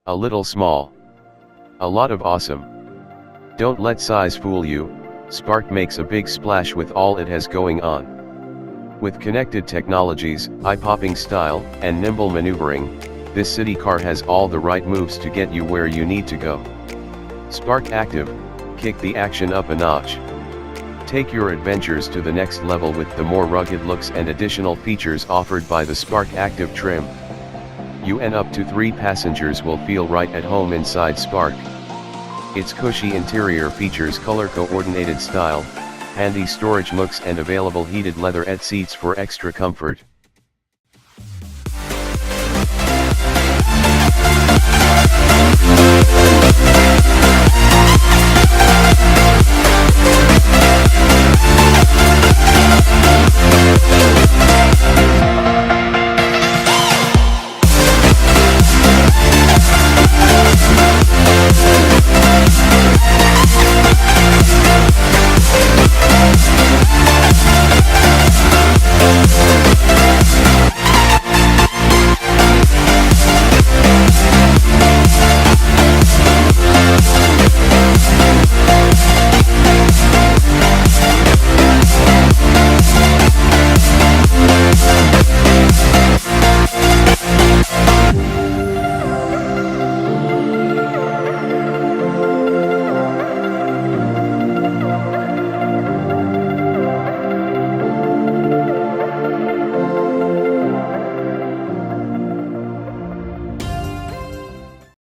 A little small. A lot of awesome. Don't let size fool you, Spark makes a big splash with all it has going on. With connected technologies, eye-popping style, and nimble maneuvering, this city car has all the right moves to get you where you need to go. Spark Active, kick the action up a notch. Take your adventures to the next level with the more rugged looks and additional features offered by the Spark Active trim. You and up to 3 passengers will feel right at home inside Spark. Its cushy interior features color-coordinated style, handy storage nooks and available heated leatherette seats for extra comfort.